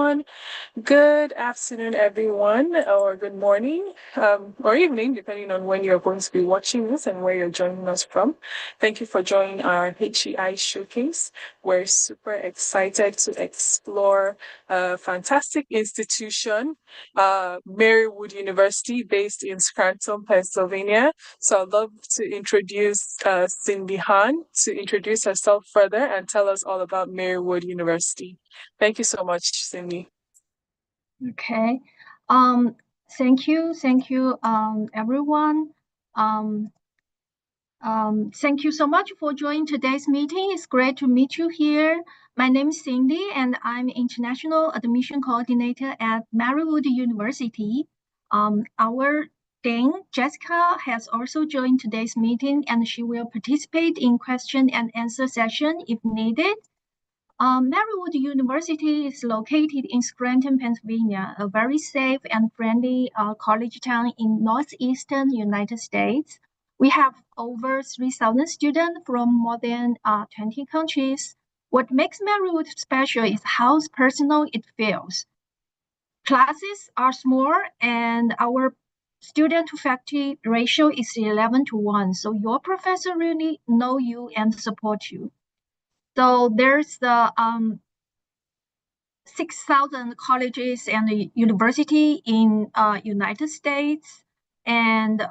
everyone. Good afternoon, everyone, or good morning, or evening, depending on when you're going to be watching this and where you're joining us from. Thank you for joining our HEI Showcase. We're super excited to explore a fantastic institution, Marywood University, based in Scranton, Pennsylvania. So I'd love to introduce Cindy Han to introduce herself further and tell us all about Marywood University. Thank you so much, Cindy. Okay. Thank you, everyone. Thank you so much for joining today's meeting. It's great to meet you here. My name is Cindy, and I'm International Admission Coordinator at Marywood University. Our Dean, Jessica, has also joined today's meeting, and she will participate in question and answer session if needed. Marywood University is located in Scranton, Pennsylvania, a very safe and friendly college town in northeastern United States. We have over 3,000 students from more than 20 countries. What makes Marywood special is how personal it feels. Classes are small and our student to faculty ratio is 11:1. So your professor really know you and support you. So there's the 6,000 colleges and university in United States. And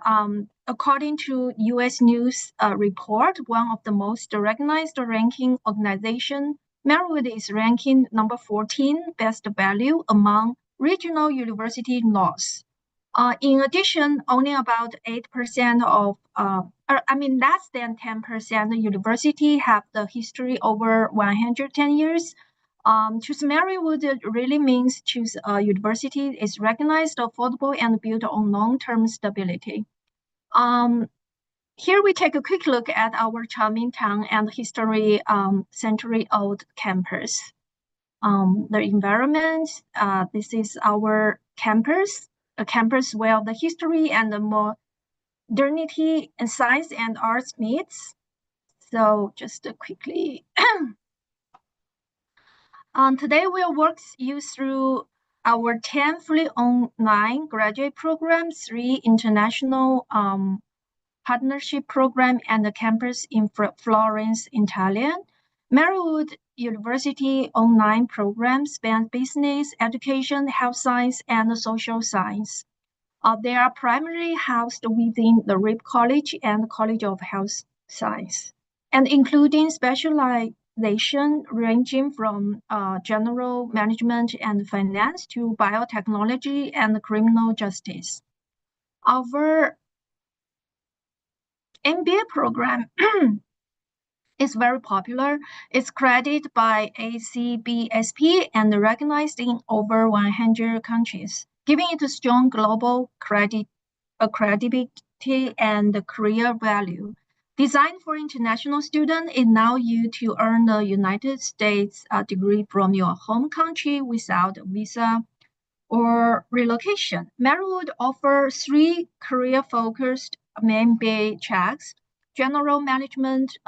according to U.S. News report, one of the most recognized ranking organization, Marywood is ranking number 14 best value among regional university north. In addition, only about 8% of, less than 10% university have the history over 110 years. Choose Marywood really means choose a university is recognized, affordable, and built on long-term stability. Here we take a quick look at our charming town and history century-old campus. The environment, this is our campus, a campus where the history and the modernity and science and arts meets. So just quickly. Today we'll walk you through our 10 fully online graduate programs, 3 international partnership program, and the campus in Florence, Italy. Marywood University online programs span business, education, health science, and social science. They are primarily housed within the RIP College and College of Health Science, and including specialization ranging from general management and finance to biotechnology and criminal justice. Our MBA program is very popular. It's credited by ACBSP and recognized in over 100 countries, giving it a strong global credibility and career value. Designed for international students, it allows you to earn a United States degree from your home country without visa or relocation. Marywood offers 3 career-focused MBA tracks: general management,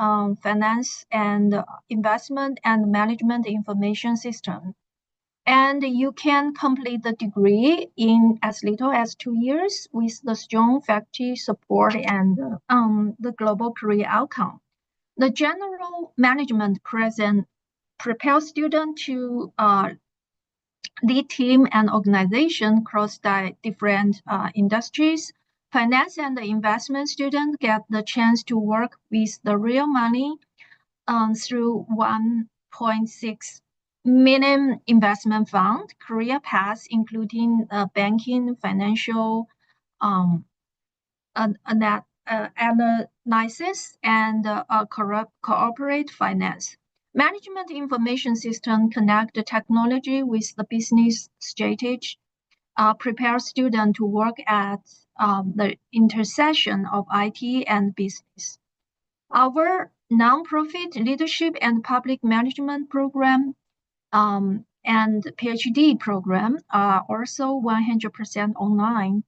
finance and investment, and management information system. And you can complete the degree in as little as 2 years with the strong faculty support and the global career outcome. The general management prepares students to lead team and organization across different industries. Finance and investment students get the chance to work with the real money through 1.6 million investment fund, career paths including banking, financial analysis, and corporate finance. Management information system connect the technology with the business strategy, prepare students to work at the intersection of IT and business. Our nonprofit leadership and public management program and PhD program are also 100% online.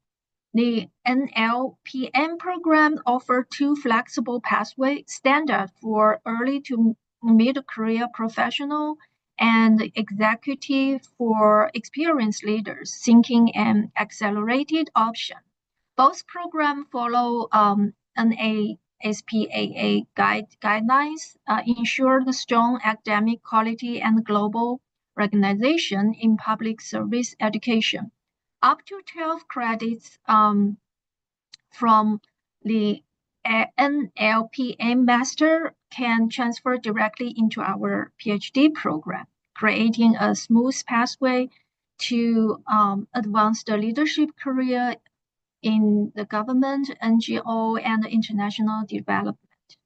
The NLPM program offers 2 flexible pathways, standard for early to mid-career professional and executive for experienced leaders seeking an accelerated option. Both programs follow NASPAA guidelines, ensure the strong academic quality and global recognition in public service education. Up to 12 credits from the NLPA master can transfer directly into our PhD program, creating a smooth pathway to advance the leadership career in the government, NGO, and international development.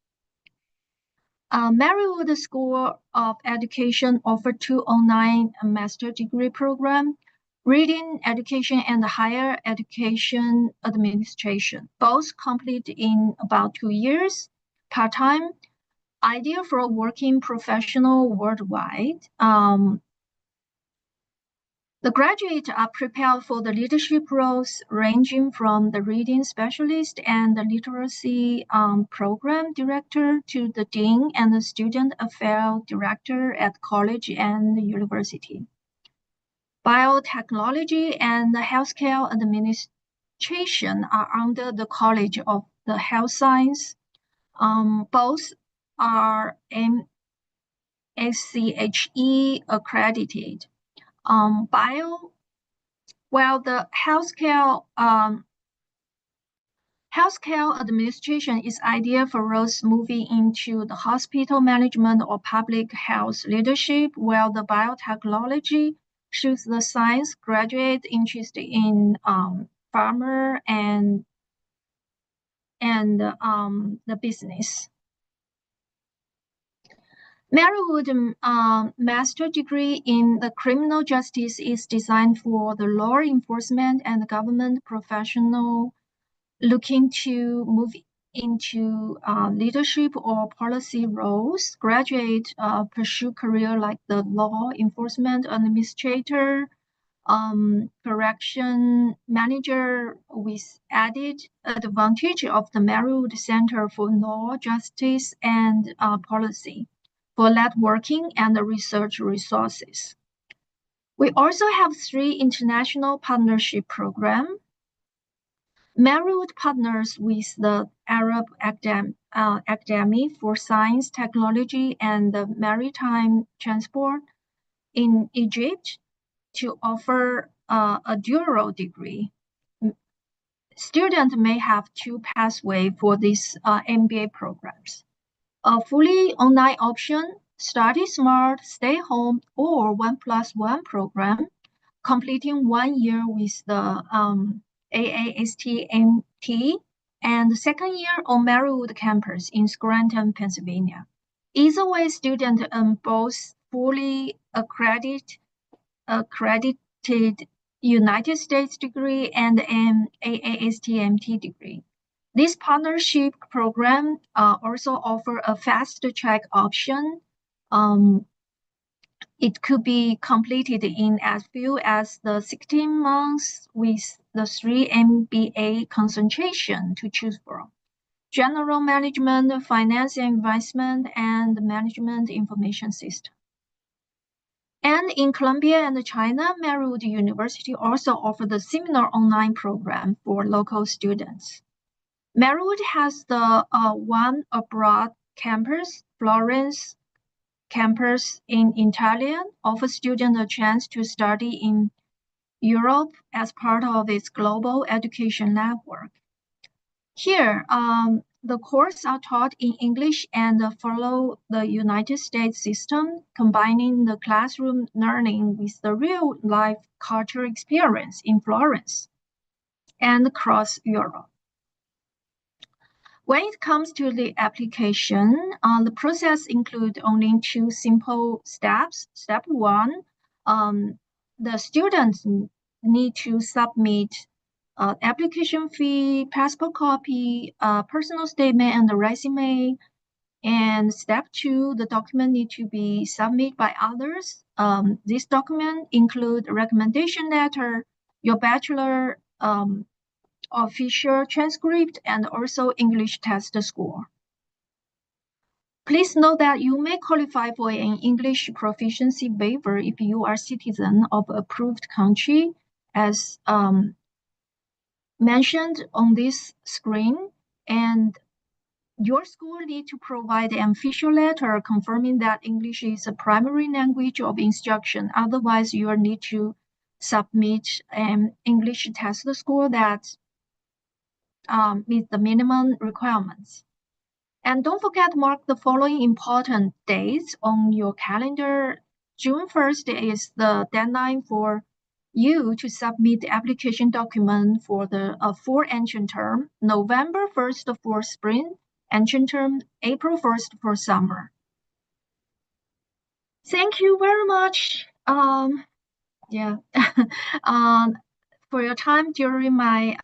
Marywood School of Education offers 209 master degree program, Reading Education and Higher Education Administration, both complete in about 2 years, part-time, ideal for a working professional worldwide. The graduates are prepared for the leadership roles ranging from the reading specialist and the literacy program director to the dean and the student affairs director at college and university. Biotechnology and healthcare administration are under the College of the Health Science. Both are MSCHE accredited. The healthcare administration is ideal for those moving into the hospital management or public health leadership, while the biotechnology suits the science graduate interested in pharma and the business. Marywood master degree in the criminal justice is designed for the law enforcement and government professional looking to move into leadership or policy roles. Graduate pursue career like the law enforcement administrator, correction manager, with added advantage of the Marywood Center for Law, Justice, and Policy for networking and research resources. We also have 3 international partnership programs. Marywood partners with the Arab Academy for Science, Technology, and Maritime Transport in Egypt to offer a dual degree. Students may have 2 pathways for these MBA programs. A fully online option, study smart, stay home, or 1+1 program, completing 1 year with the AASTMT, and the second year on Marywood campus in Scranton, Pennsylvania. Either way, students earn both fully accredited United States degree and an AASTMT degree. This partnership program also offers a fast track option. It could be completed in as few as the 16 months with the 3 MBA concentration to choose from: General Management, Finance and Investment, and Management Information System. And in Colombia and China, Marywood University also offers a similar online program for local students. Marywood has the one abroad campus, Florence campus in Italian, offers students a chance to study in Europe as part of its global education network. Here, the courses are taught in English and follow the United States system, combining the classroom learning with the real-life cultural experience in Florence and across Europe. When it comes to the application, the process includes only 2 simple steps. Step 1, the students need to submit application fee, passport copy, personal statement, and the resume. And step 2, the document need to be submitted by others. This document include a recommendation letter, your bachelor official transcript, and also English test score. Please note that you may qualify for an English proficiency waiver if you are citizen of approved country, as mentioned on this screen, and your school need to provide an official letter confirming that English is a primary language of instruction. Otherwise, you will need to submit an English test score that meets the minimum requirements. And don't forget to mark the following important dates on your calendar. June 1st is the deadline for you to submit the application document for the full entrance term, November 1st for spring entrance term, April 1st for summer. Thank you very much. For your time during my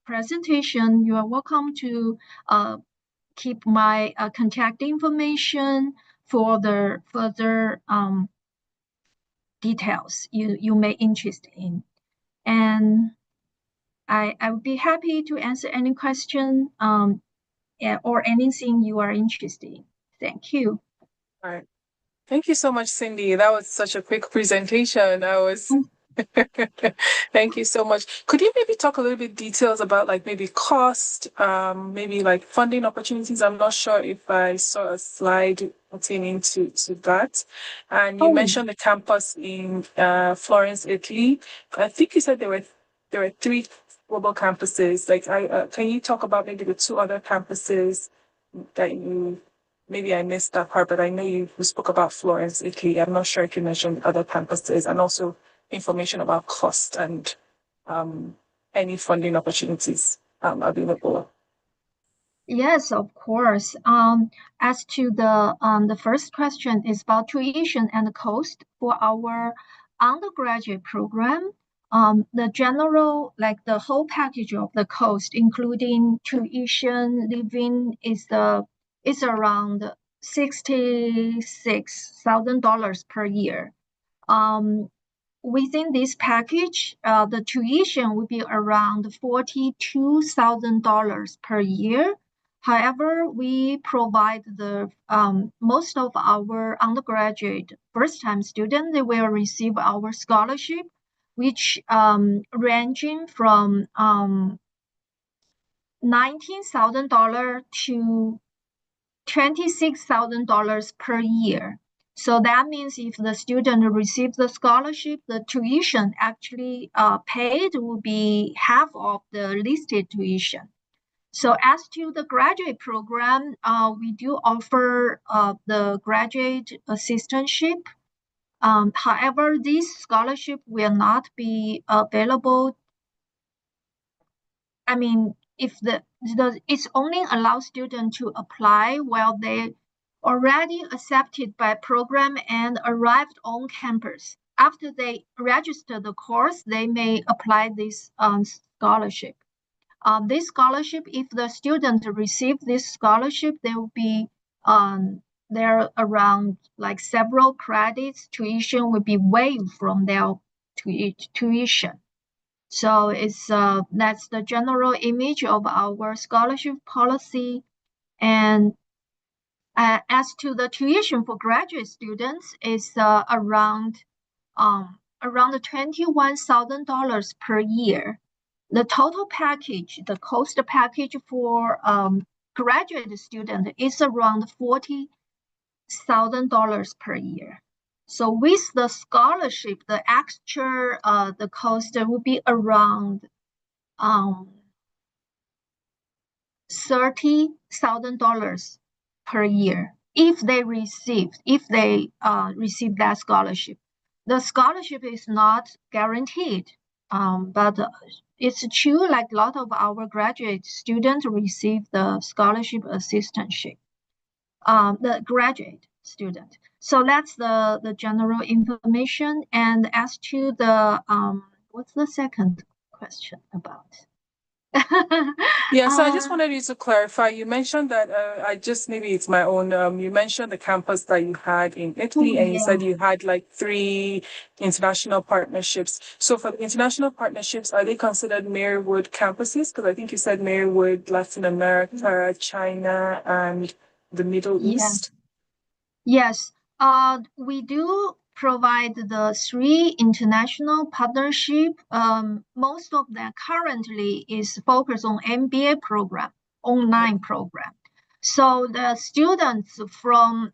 presentation. You are welcome to keep my contact information for the further details you may interest in. And I would be happy to answer any question or anything you are interested in. Thank you. All right. Thank you so much, Cindy. That was such a quick presentation. Thank you so much. Could you maybe talk a little bit details about like maybe cost, maybe like funding opportunities? I'm not sure if I saw a slide pertaining to that. And you mentioned the campus in Florence, Italy. I think you said there were 3 global campuses. Like, can you talk about maybe the 2 other campuses that you? Maybe I missed that part, but I know you spoke about Florence, Italy. I'm not sure if you mentioned other campuses, and also information about cost and any funding opportunities available. Yes, of course. As to the first question is about tuition and the cost for our undergraduate program. The general, like the whole package of the cost, including tuition, living, is around $66,000 per year. Within this package, the tuition will be around $42,000 per year. However, we provide the most of our undergraduate first-time students, they will receive our scholarship, which ranging from $19,000 to $26,000 per year. So that means if the student receives the scholarship, the tuition actually paid will be half of the listed tuition. So as to the graduate program, we do offer the graduate assistantship. However, this scholarship will not be available. I mean, if it's only allow students to apply while they already accepted by program and arrived on campus. After they register the course, they may apply this scholarship. This scholarship, if the student receive this scholarship, there will be there around like several credits. Tuition will be waived from their tuition. So that's the general image of our scholarship policy. And as to the tuition for graduate students, is around $21,000 per year. The total package, the cost package for graduate student is around $40,000 per year. So with the scholarship, the extra the cost will be around $30,000 per year if they receive that scholarship. The scholarship is not guaranteed, but it's true. Like a lot of our graduate students receive the scholarship assistantship. The graduate student. So that's the general information. And as to the what's the second question about? Yeah, so I just wanted you to clarify. You mentioned that maybe it's my own. You mentioned the campus that you had in Italy, and you said you had like 3 international partnerships. So for the international partnerships, are they considered Marywood campuses? Because I think you said Marywood, Latin America, China, and the Middle East? Yes, we do provide the 3 international partnership. Most of them currently is focused on MBA program, online program. So the students from,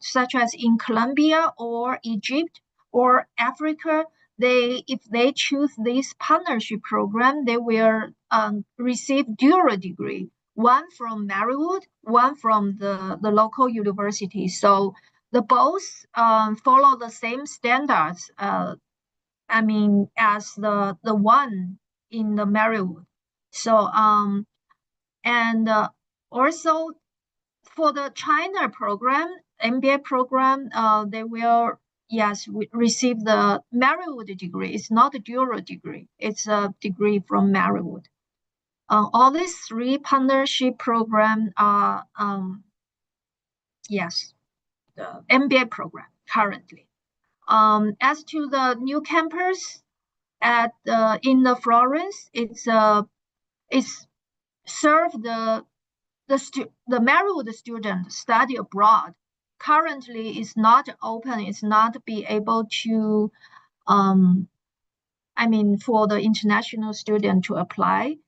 such as in Colombia or Egypt or Africa, if they choose this partnership program, they will receive dual degree, one from Marywood, one from the local university. So the both follow the same standards. As the one in the Marywood. So and also for the China program, MBA program, they will receive the Marywood degree. It's not a dual degree. It's a degree from Marywood. All these 3 partnership programs are, the MBA program currently. As to the new campus in the Florence, it's serve the Marywood student study abroad. Currently, it's not open. It's not be able to for the international student to apply.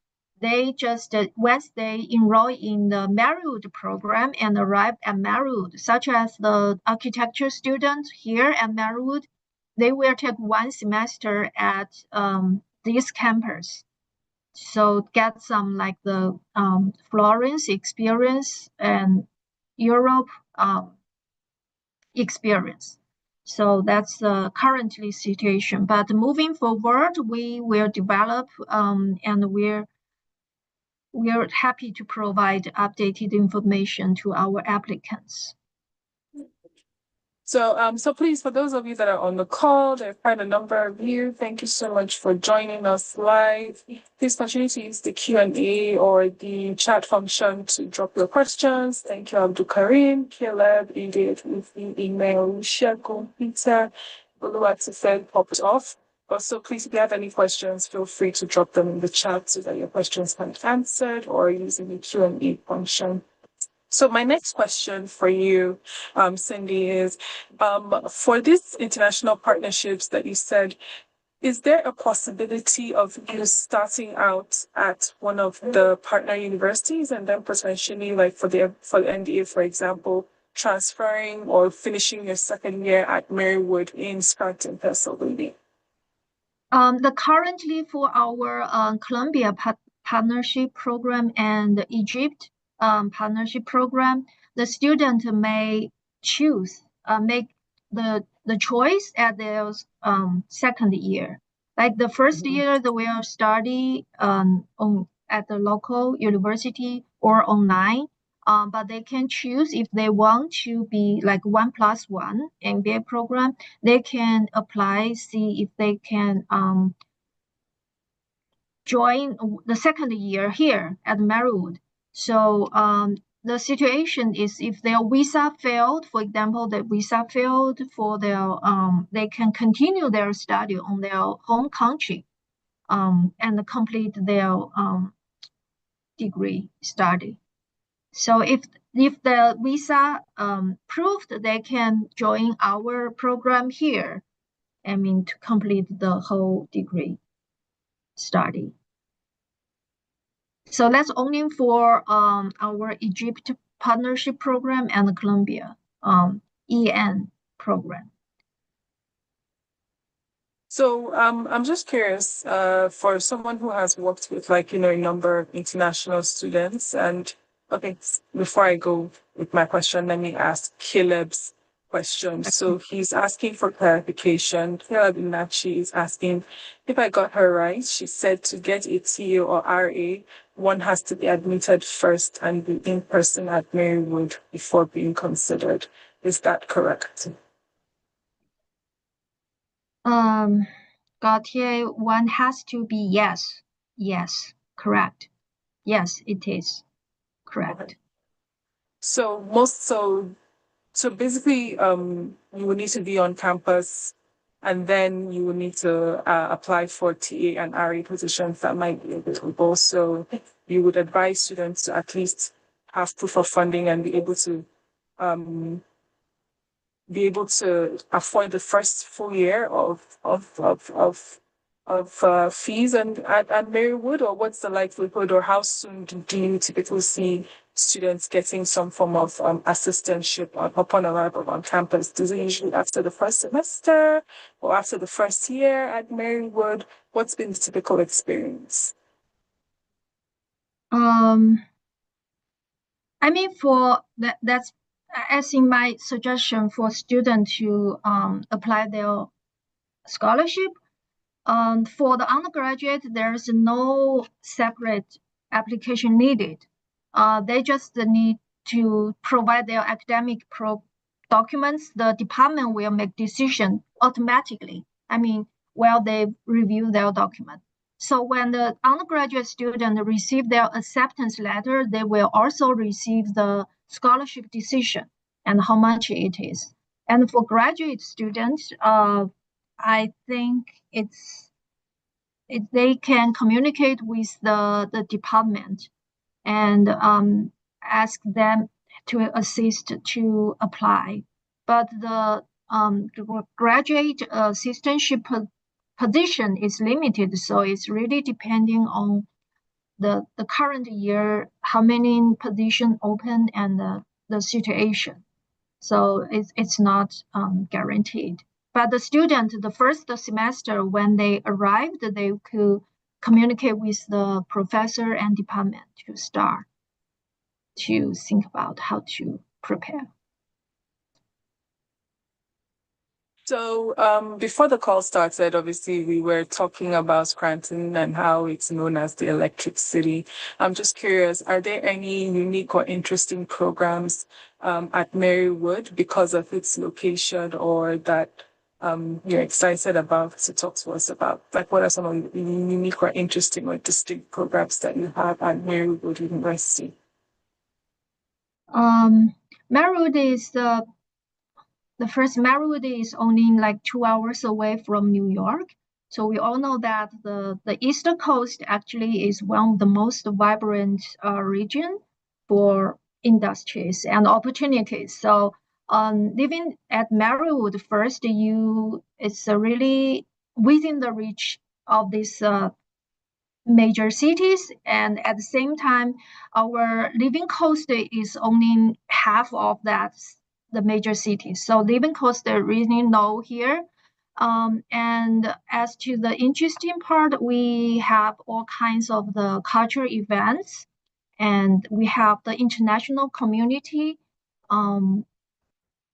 They just, once they enroll in the Marywood program and arrive at Marywood, such as the architecture students here at Marywood, they will take 1 semester at this campus. So get some like the Florence experience and Europe experience. So that's the currently situation. But moving forward, we will develop and we're happy to provide updated information to our applicants. So please, for those of you that are on the call, there are quite a number of you. Thank you so much for joining us live. Please continue to use the Q&A or the chat function to drop your questions. Thank you, Abdul Karim, Caleb, Edith, Email, Sheko, Peter, Oluwatu said popped off. Also, please, if you have any questions, feel free to drop them in the chat so that your questions can be answered or using the Q&A function. So my next question for you, Cindy, is for these international partnerships that you said, is there a possibility of you starting out at one of the partner universities and then potentially, like for the NDA, for example, transferring or finishing your second year at Marywood in Scranton, Pennsylvania? Currently for our Colombia partnership program and Egypt partnership program, the student may make the choice at their second year. Like the first year, they will study at the local university or online. But they can choose if they want to be like 1+1 MBA program. They can apply, see if they can join the second year here at Marywood. So the situation is if their visa failed, for example, the visa failed for their, they can continue their study on their home country and complete their degree study. So if the visa proved, they can join our program here, to complete the whole degree study. So that's only for our Egypt partnership program and the Colombia EN program. So I'm just curious, for someone who has worked with a number of international students, and okay, before I go with my question, let me ask Caleb's question. So he's asking for clarification. Caleb Inachi is asking, if I got her right, she said to get a TA or RA, one has to be admitted first and be in person at Marywood before being considered. Is that correct? Gautier, one has to be yes. Yes, correct. Yes, it is correct. Okay. So basically, you will need to be on campus, and then you will need to apply for TA and RA positions that might be available. So you would advise students to at least have proof of funding and um, be able to afford the first full year of fees at Marywood, or what's the likelihood, or how soon do you typically see students getting some form of assistantship upon arrival on campus? Does it usually after the first semester or after the first year at Marywood? What's been the typical experience? Um, I mean, for that's as in my suggestion for students to apply their scholarship. For the undergraduate, there is no separate application needed. They just need to provide their academic documents. The department will make decision automatically. I mean, while they review their document. So when the undergraduate student receive their acceptance letter, they will also receive the scholarship decision and how much it is. And for graduate students, I think they can communicate with the department and ask them to assist to apply. But the graduate assistantship position is limited, so it's really depending on the current year, how many position open and the situation. So it's not guaranteed. But the student, the first semester, when they arrived, they could communicate with the professor and department to start to think about how to prepare. So, before the call started, obviously we were talking about Scranton and how it's known as the Electric City. I'm just curious, are there any unique or interesting programs at Marywood because of its location, or that you're excited about to talk to us about? Like, what are some of the unique or interesting or distinct programs that you have at Marywood University? Marywood is the first Marywood is only like 2 hours away from New York. So we all know that the East Coast actually is one of the most vibrant region for industries and opportunities. So living at Marywood first, it's really within the reach of these major cities, and at the same time our living cost is only half of that the major cities, so living costs are really low here. And as to the interesting part, we have all kinds of the cultural events, and we have the international community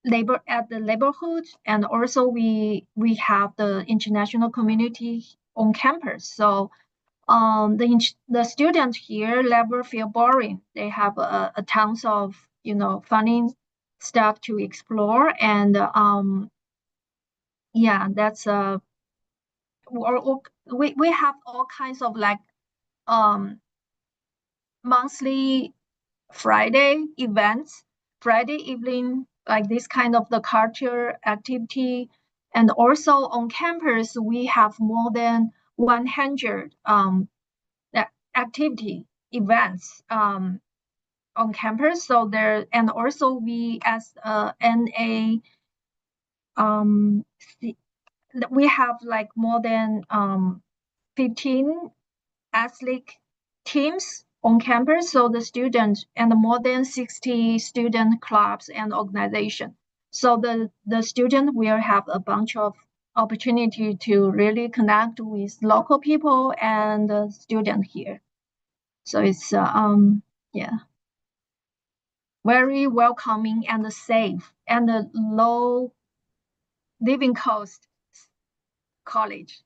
labor at the neighborhood, and also we have the international community on campus. So the students here never feel boring. They have a tons of funny stuff to explore, and yeah, that's we have all kinds of like um monthly Friday events, Friday evening, like this kind of the culture activity, and also on campus we have more than 100 activity events on campus. So there, and also we as NA, um, we have like more than 15 athlete teams on campus. So the students and more than 60 student clubs and organization. So the student will have a bunch of opportunity to really connect with local people and the student here. So it's yeah, very welcoming and safe and a low living cost college.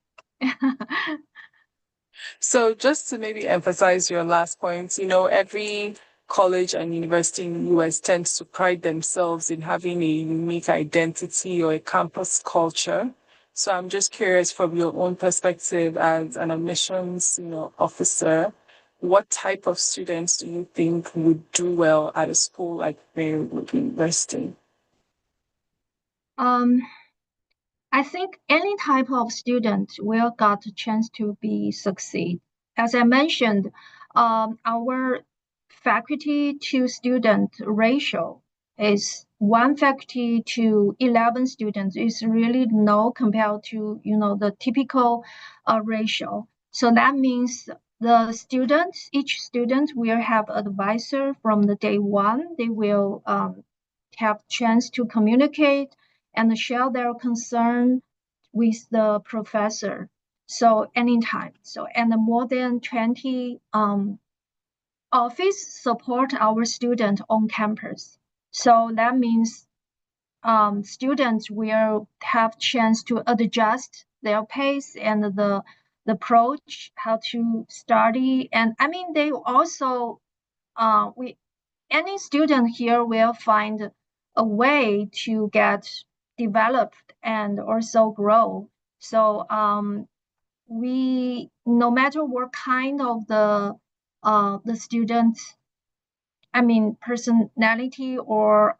So just to maybe emphasize your last point, every college and university in the US tends to pride themselves in having a unique identity or a campus culture. So I'm just curious from your own perspective as an admissions, officer, what type of students do you think would do well at a school like Marywood University? um, I think any type of student will got a chance to be succeed. As I mentioned, our faculty to student ratio is 1 faculty to 11 students is really low compared to the typical ratio. So that means the students, each student will have advisor from the day one. They will have chance to communicate and share their concern with the professor. So anytime. So and more than 20 office support our student on campus. So that means students will have chance to adjust their pace and the approach, how to study. And I mean, they also, any student here will find a way to get developed and also grow. So we, no matter what kind of the students, I mean, personality or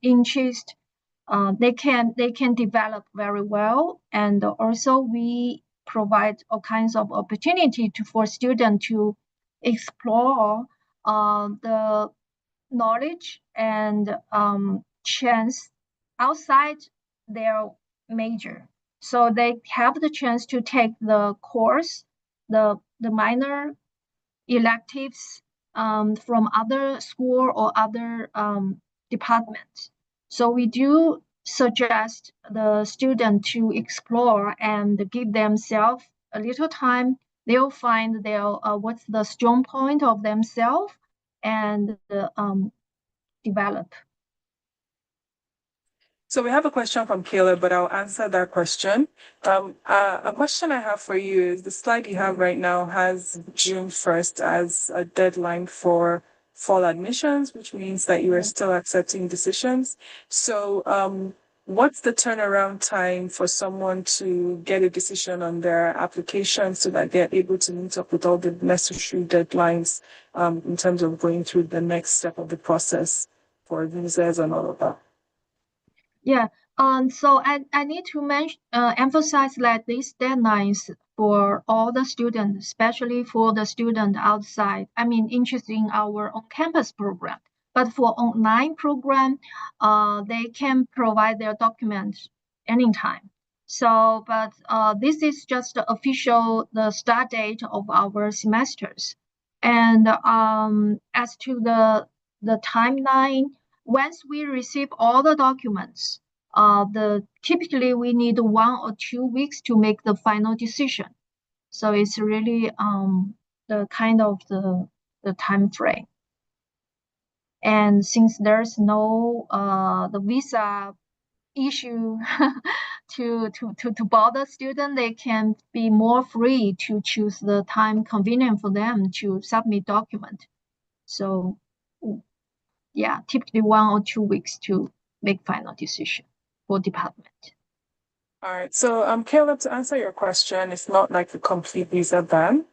interest, they can develop very well. And also we provide all kinds of opportunity for students to explore the knowledge and chance outside their major. So they have the chance to take the course, the minor electives from other school or other departments. So we do suggest the student to explore and give themselves a little time. They'll find their what's the strong point of themselves and develop. So we have a question from Caleb, but I'll answer that question. A question I have for you is the slide you have right now has June 1st as a deadline for fall admissions, which means that you are still accepting decisions. So what's the turnaround time for someone to get a decision on their application so that they're able to meet up with all the necessary deadlines in terms of going through the next step of the process for visas and all of that? Yeah. So I need to emphasize that these deadlines for all the students, especially for the student outside, I mean, interested in our on-campus program. But for online program, they can provide their documents anytime. So, but this is just the official, the start date of our semesters. And as to the timeline, once we receive all the documents, typically we need 1 or 2 weeks to make the final decision. So it's really the kind of the time frame. And since there's no the visa issue to bother student, they can be more free to choose the time convenient for them to submit document. So yeah, typically 1 or 2 weeks to make final decision for department. All right. So, Caleb, to answer your question, it's not like a complete visa ban.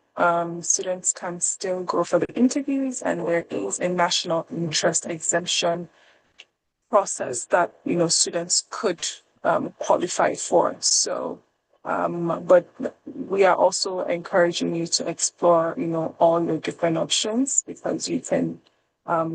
Students can still go for the interviews, and there is a national interest exemption process that students could qualify for. So, but we are also encouraging you to explore, all your different options because you can.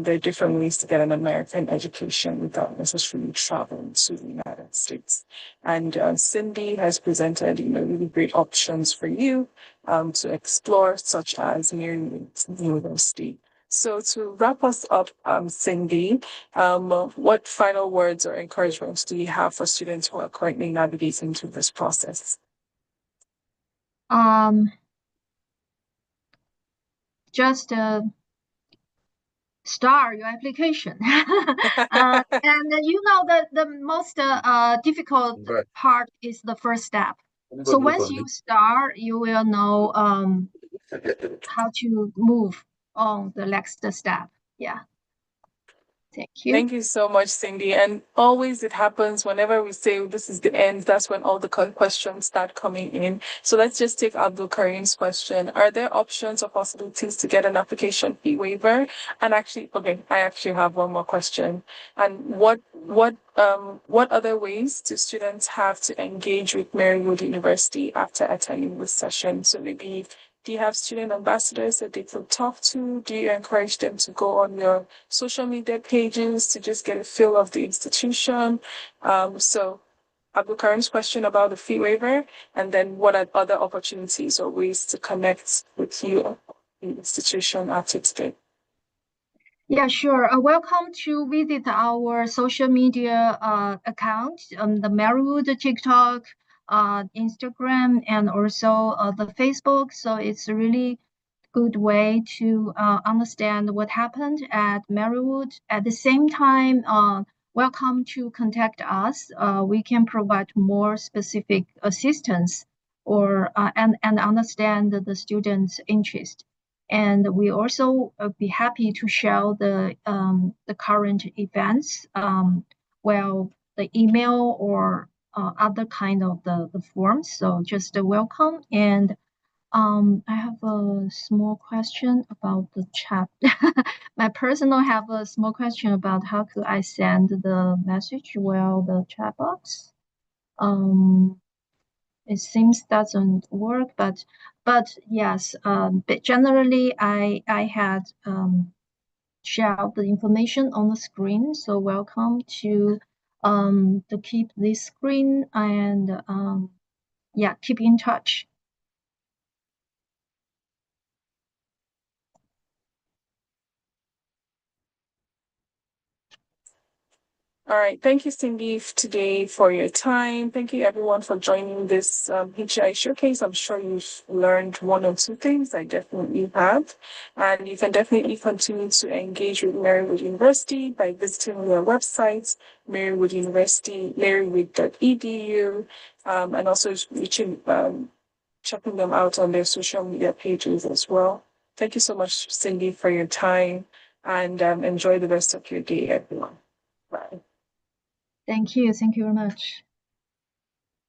There are different ways to get an American education without necessarily traveling to the United States. And Cindy has presented, really great options for you to explore, such as Marywood University. So to wrap us up, Cindy, what final words or encouragements do you have for students who are currently navigating through this process? Just start your application. And the most difficult part is the first step. So once you start, you will know how to move on the next step. Yeah. Thank you. Thank you so much, Cindy. And always it happens whenever we say this is the end, that's when all the questions start coming in. So let's just take Abdul Karim's question. Are there options or possibilities to get an application fee waiver? And actually, okay, I actually have one more question. And what other ways do students have to engage with Marywood University after attending this session? So maybe Do you have student ambassadors that they could talk to? Do you encourage them to go on your social media pages to just get a feel of the institution? So Abdulkarim's question about the fee waiver, and then what are other opportunities or ways to connect with you, the institution after today? Yeah, sure. Welcome to visit our social media account, the Marywood TikTok, Instagram, and also the Facebook. So it's really good way to understand what happened at Marywood. At the same time, welcome to contact us. We can provide more specific assistance or and understand the students' interest. And we also be happy to share the current events, well, the email or other kind of the forms. So just welcome. And I have a small question about the chat. My personal have a small question about how could I send the message while the chat box. It seems doesn't work, but yes, but generally I had shared the information on the screen. So welcome to keep this screen and yeah, keep in touch. All right. Thank you, Cindy, today for your time. Thank you, everyone, for joining this HI showcase. I'm sure you've learned one or two things. I definitely have. And you can definitely continue to engage with Marywood University by visiting their website, Marywood University, marywood.edu, and also reaching, checking them out on their social media pages as well. Thank you so much, Cindy, for your time, and enjoy the rest of your day, everyone. Bye. Thank you. Thank you very much.